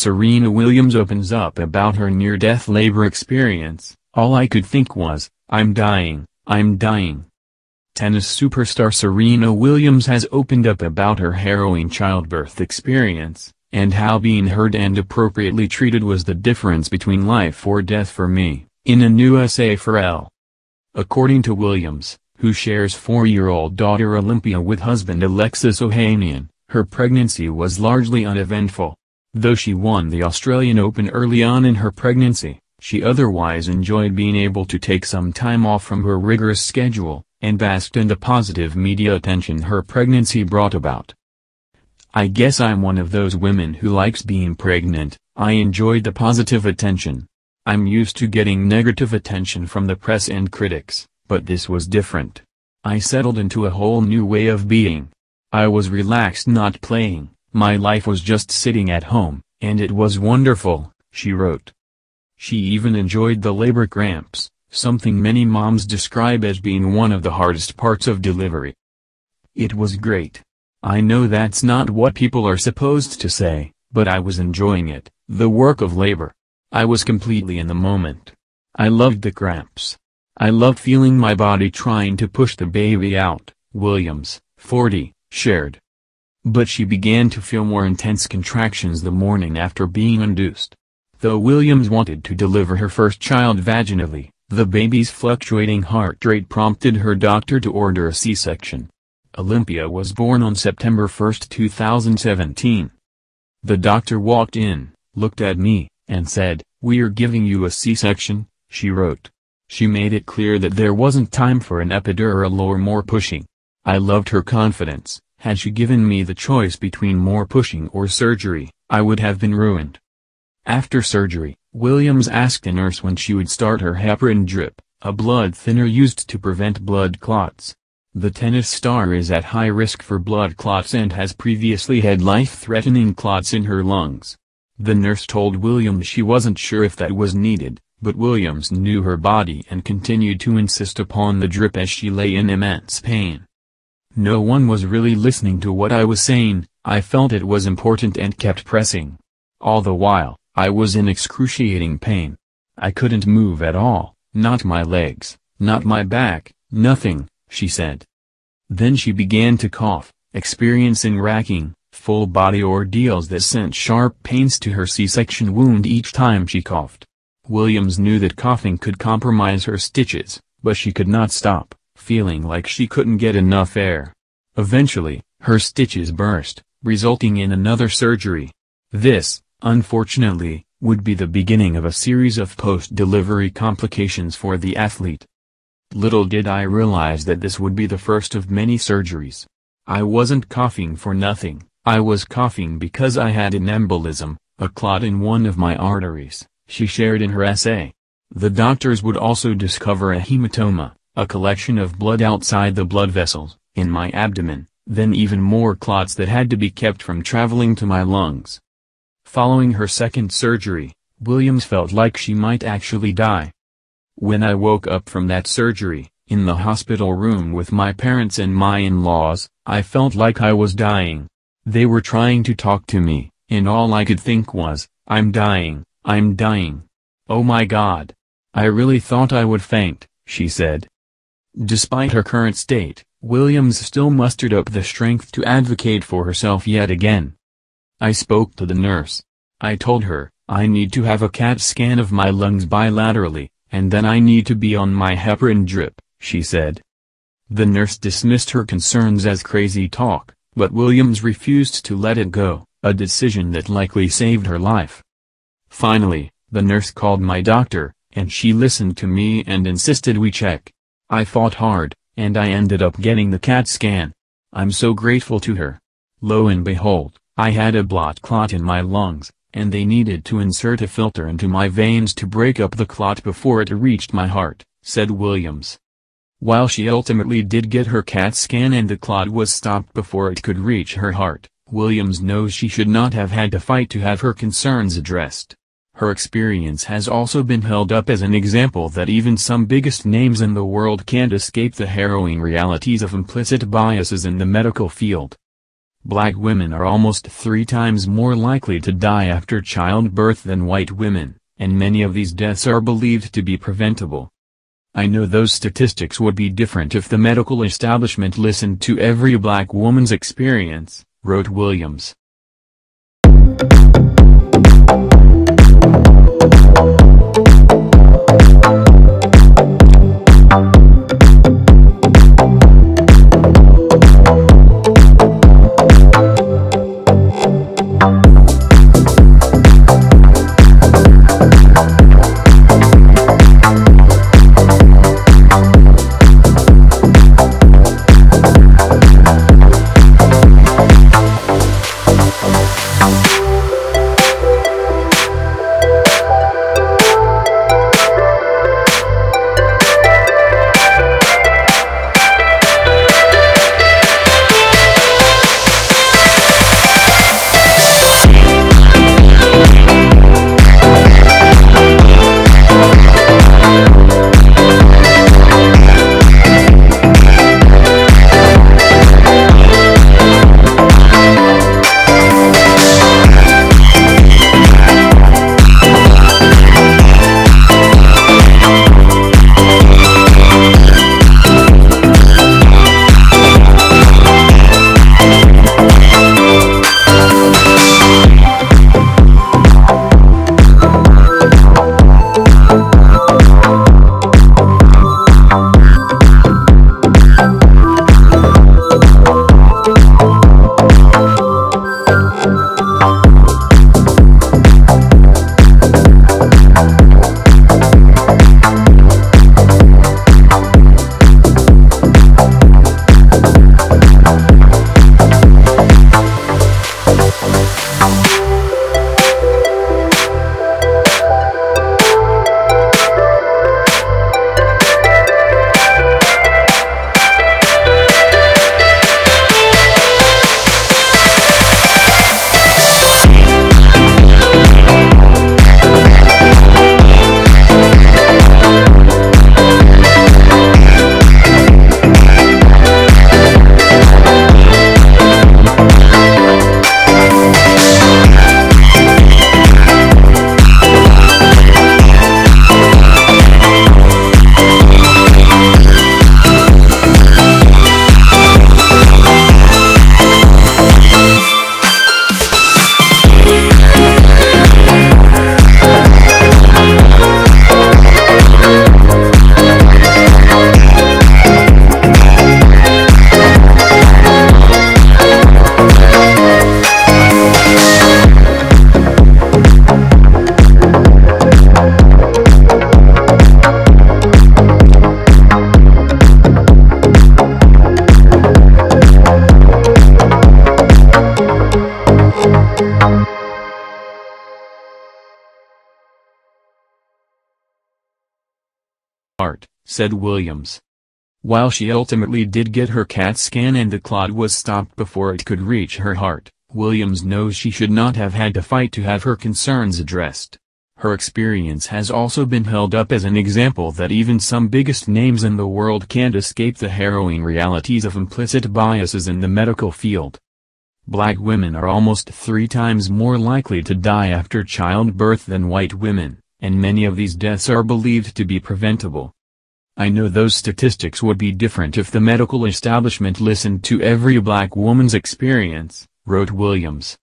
Serena Williams opens up about her near-death labor experience, all I could think was, I'm dying, I'm dying. Tennis superstar Serena Williams has opened up about her harrowing childbirth experience, and how being heard and appropriately treated was the difference between life or death for me, in a new essay for Elle. According to Williams, who shares 4-year-old daughter Olympia with husband Alexis Ohanian, her pregnancy was largely uneventful. Though she won the Australian Open early on in her pregnancy, she otherwise enjoyed being able to take some time off from her rigorous schedule, and basked in the positive media attention her pregnancy brought about. I guess I'm one of those women who likes being pregnant. I enjoyed the positive attention. I'm used to getting negative attention from the press and critics, but this was different. I settled into a whole new way of being. I was relaxed, not playing, my life was just sitting at home, and it was wonderful, she wrote. She even enjoyed the labor cramps, something many moms describe as being one of the hardest parts of delivery. It was great. I know that's not what people are supposed to say, but I was enjoying it, the work of labor. I was completely in the moment. I loved the cramps. I loved feeling my body trying to push the baby out, Williams, 40, shared. But she began to feel more intense contractions the morning after being induced. Though Williams wanted to deliver her first child vaginally, the baby's fluctuating heart rate prompted her doctor to order a C-section. Olympia was born on September 1, 2017. The doctor walked in, looked at me, and said, "We're giving you a C-section," she wrote. She made it clear that there wasn't time for an epidural or more pushing. I loved her confidence. Had she given me the choice between more pushing or surgery, I would have been ruined. After surgery, Williams asked a nurse when she would start her heparin drip, a blood thinner used to prevent blood clots. The tennis star is at high risk for blood clots and has previously had life-threatening clots in her lungs. The nurse told Williams she wasn't sure if that was needed, but Williams knew her body and continued to insist upon the drip as she lay in immense pain. No one was really listening to what I was saying. I felt it was important and kept pressing. All the while, I was in excruciating pain. I couldn't move at all, not my legs, not my back, nothing, she said. Then she began to cough, experiencing racking, full-body ordeals that sent sharp pains to her C-section wound each time she coughed. Williams knew that coughing could compromise her stitches, but she could not stop, feeling like she couldn't get enough air. Eventually, her stitches burst, resulting in another surgery. This, unfortunately, would be the beginning of a series of post-delivery complications for the athlete. Little did I realize that this would be the first of many surgeries. I wasn't coughing for nothing, I was coughing because I had an embolism, a clot in one of my arteries, she shared in her essay. The doctors would also discover a hematoma, a collection of blood outside the blood vessels, in my abdomen, then even more clots that had to be kept from traveling to my lungs. Following her second surgery, Williams felt like she might actually die. When I woke up from that surgery, in the hospital room with my parents and my in-laws, I felt like I was dying. They were trying to talk to me, and all I could think was, I'm dying, I'm dying. Oh my God. I really thought I would faint, she said. Despite her current state, Williams still mustered up the strength to advocate for herself yet again. I spoke to the nurse. I told her, I need to have a CAT scan of my lungs bilaterally, and then I need to be on my heparin drip, she said. The nurse dismissed her concerns as crazy talk, but Williams refused to let it go, a decision that likely saved her life. Finally, the nurse called my doctor, and she listened to me and insisted we check. I fought hard, and I ended up getting the CAT scan. I'm so grateful to her. Lo and behold, I had a blood clot in my lungs, and they needed to insert a filter into my veins to break up the clot before it reached my heart, said Williams. While she ultimately did get her CAT scan and the clot was stopped before it could reach her heart, Williams knows she should not have had to fight to have her concerns addressed. Her experience has also been held up as an example that even some biggest names in the world can't escape the harrowing realities of implicit biases in the medical field. Black women are almost 3 times more likely to die after childbirth than white women, and many of these deaths are believed to be preventable. I know those statistics would be different if the medical establishment listened to every black woman's experience, wrote Williams. Said Williams. While she ultimately did get her CAT scan and the clot was stopped before it could reach her heart, Williams knows she should not have had to fight to have her concerns addressed. Her experience has also been held up as an example that even some biggest names in the world can't escape the harrowing realities of implicit biases in the medical field. Black women are almost 3 times more likely to die after childbirth than white women, and many of these deaths are believed to be preventable. I know those statistics would be different if the medical establishment listened to every black woman's experience, wrote Williams.